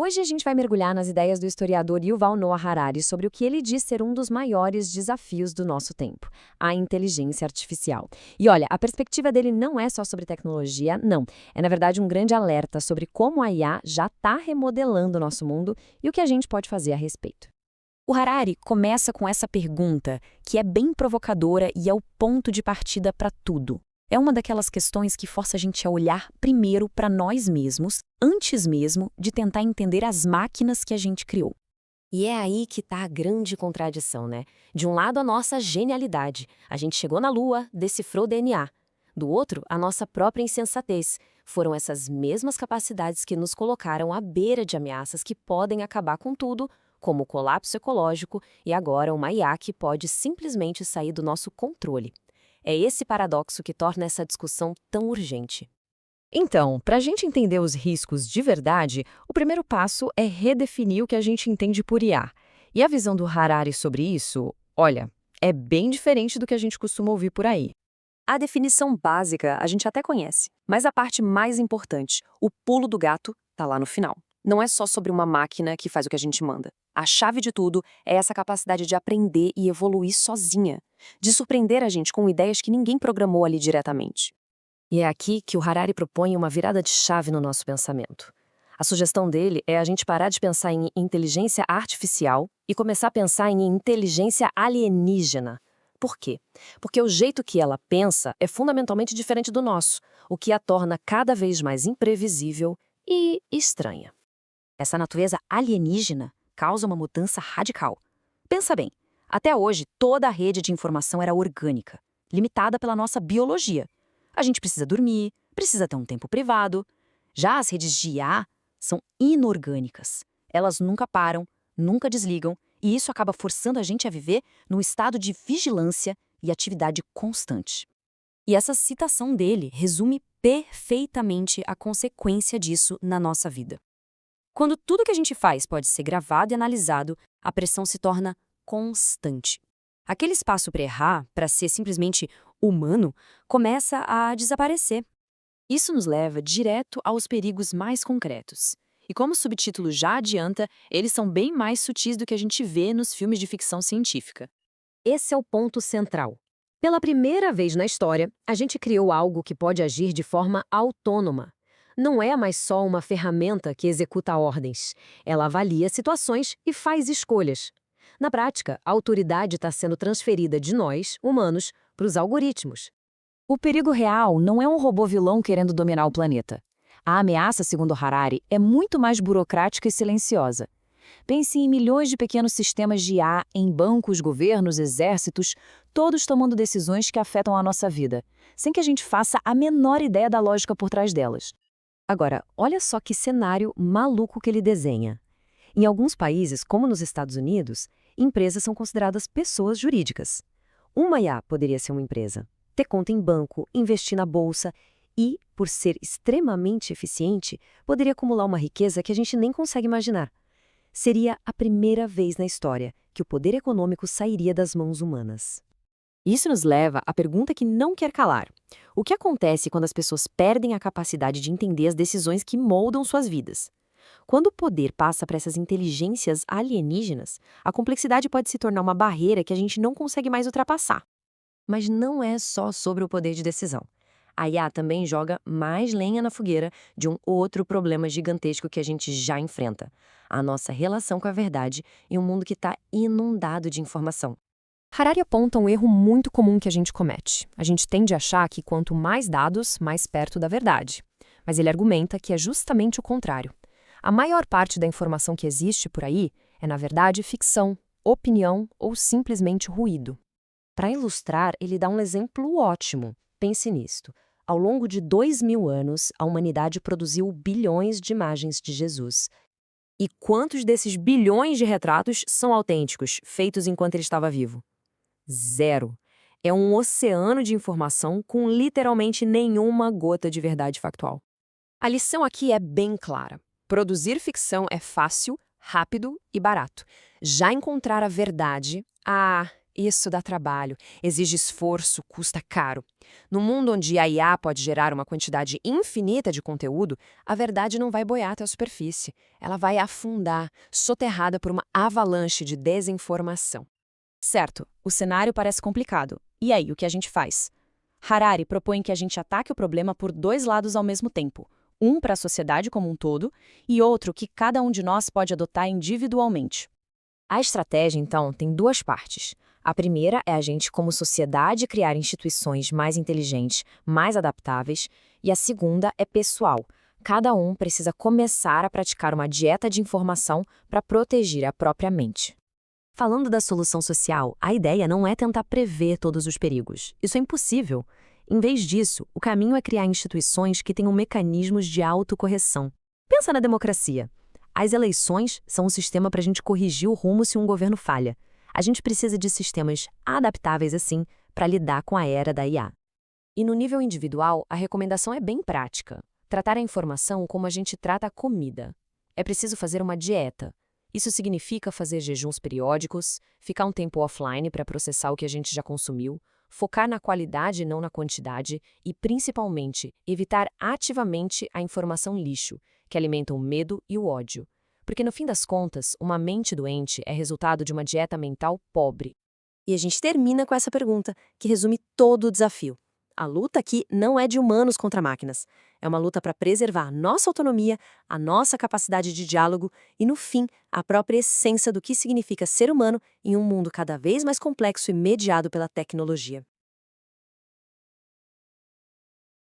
Hoje a gente vai mergulhar nas ideias do historiador Yuval Noah Harari sobre o que ele diz ser um dos maiores desafios do nosso tempo, a inteligência artificial. E olha, a perspectiva dele não é só sobre tecnologia, não. É, na verdade, um grande alerta sobre como a IA já está remodelando o nosso mundo e o que a gente pode fazer a respeito. O Harari começa com essa pergunta, que é bem provocadora e é o ponto de partida para tudo. É uma daquelas questões que força a gente a olhar primeiro para nós mesmos, antes mesmo de tentar entender as máquinas que a gente criou. E é aí que está a grande contradição, né? De um lado, a nossa genialidade. A gente chegou na Lua, decifrou DNA. Do outro, a nossa própria insensatez. Foram essas mesmas capacidades que nos colocaram à beira de ameaças que podem acabar com tudo, como o colapso ecológico e agora uma IA que pode simplesmente sair do nosso controle. É esse paradoxo que torna essa discussão tão urgente. Então, para a gente entender os riscos de verdade, o primeiro passo é redefinir o que a gente entende por IA. E a visão do Harari sobre isso, olha, é bem diferente do que a gente costuma ouvir por aí. A definição básica a gente até conhece, mas a parte mais importante, o pulo do gato, tá lá no final. Não é só sobre uma máquina que faz o que a gente manda. A chave de tudo é essa capacidade de aprender e evoluir sozinha, de surpreender a gente com ideias que ninguém programou ali diretamente. E é aqui que o Harari propõe uma virada de chave no nosso pensamento. A sugestão dele é a gente parar de pensar em inteligência artificial e começar a pensar em inteligência alienígena. Por quê? Porque o jeito que ela pensa é fundamentalmente diferente do nosso, o que a torna cada vez mais imprevisível e estranha. Essa natureza alienígena causa uma mudança radical. Pensa bem, até hoje toda a rede de informação era orgânica, limitada pela nossa biologia. A gente precisa dormir, precisa ter um tempo privado. Já as redes de IA são inorgânicas. Elas nunca param, nunca desligam, e isso acaba forçando a gente a viver num estado de vigilância e atividade constante. E essa citação dele resume perfeitamente a consequência disso na nossa vida. Quando tudo que a gente faz pode ser gravado e analisado, a pressão se torna constante. Aquele espaço para errar, para ser simplesmente humano, começa a desaparecer. Isso nos leva direto aos perigos mais concretos. E como o subtítulo já adianta, eles são bem mais sutis do que a gente vê nos filmes de ficção científica. Esse é o ponto central. Pela primeira vez na história, a gente criou algo que pode agir de forma autônoma. Não é mais só uma ferramenta que executa ordens. Ela avalia situações e faz escolhas. Na prática, a autoridade está sendo transferida de nós, humanos, para os algoritmos. O perigo real não é um robô vilão querendo dominar o planeta. A ameaça, segundo Harari, é muito mais burocrática e silenciosa. Pense em milhões de pequenos sistemas de IA em bancos, governos, exércitos, todos tomando decisões que afetam a nossa vida, sem que a gente faça a menor ideia da lógica por trás delas. Agora, olha só que cenário maluco que ele desenha. Em alguns países, como nos Estados Unidos, empresas são consideradas pessoas jurídicas. Uma IA poderia ser uma empresa, ter conta em banco, investir na bolsa e, por ser extremamente eficiente, poderia acumular uma riqueza que a gente nem consegue imaginar. Seria a primeira vez na história que o poder econômico sairia das mãos humanas. Isso nos leva à pergunta que não quer calar. O que acontece quando as pessoas perdem a capacidade de entender as decisões que moldam suas vidas? Quando o poder passa para essas inteligências alienígenas, a complexidade pode se tornar uma barreira que a gente não consegue mais ultrapassar. Mas não é só sobre o poder de decisão. A IA também joga mais lenha na fogueira de um outro problema gigantesco que a gente já enfrenta: a nossa relação com a verdade em um mundo que está inundado de informação. Harari aponta um erro muito comum que a gente comete. A gente tende a achar que quanto mais dados, mais perto da verdade. Mas ele argumenta que é justamente o contrário. A maior parte da informação que existe por aí é, na verdade, ficção, opinião ou simplesmente ruído. Para ilustrar, ele dá um exemplo ótimo. Pense nisto. Ao longo de 2000 anos, a humanidade produziu bilhões de imagens de Jesus. E quantos desses bilhões de retratos são autênticos, feitos enquanto ele estava vivo? Zero. É um oceano de informação com literalmente nenhuma gota de verdade factual. A lição aqui é bem clara. Produzir ficção é fácil, rápido e barato. Já encontrar a verdade, Isso dá trabalho, exige esforço, custa caro. No mundo onde a IA pode gerar uma quantidade infinita de conteúdo, a verdade não vai boiar até a superfície. Ela vai afundar, soterrada por uma avalanche de desinformação. Certo, o cenário parece complicado. E aí, o que a gente faz? Harari propõe que a gente ataque o problema por dois lados ao mesmo tempo. Um para a sociedade como um todo e outro que cada um de nós pode adotar individualmente. A estratégia, então, tem duas partes. A primeira é a gente, como sociedade, criar instituições mais inteligentes, mais adaptáveis, e a segunda é pessoal. Cada um precisa começar a praticar uma dieta de informação para proteger a própria mente. Falando da solução social, a ideia não é tentar prever todos os perigos. Isso é impossível. Em vez disso, o caminho é criar instituições que tenham mecanismos de autocorreção. Pensa na democracia. As eleições são um sistema para a gente corrigir o rumo se um governo falha. A gente precisa de sistemas adaptáveis assim para lidar com a era da IA. E no nível individual, a recomendação é bem prática. Tratar a informação como a gente trata a comida. É preciso fazer uma dieta. Isso significa fazer jejuns periódicos, ficar um tempo offline para processar o que a gente já consumiu, focar na qualidade e não na quantidade e, principalmente, evitar ativamente a informação lixo, que alimenta o medo e o ódio. Porque, no fim das contas, uma mente doente é resultado de uma dieta mental pobre. E a gente termina com essa pergunta, que resume todo o desafio. A luta aqui não é de humanos contra máquinas. É uma luta para preservar a nossa autonomia, a nossa capacidade de diálogo e, no fim, a própria essência do que significa ser humano em um mundo cada vez mais complexo e mediado pela tecnologia.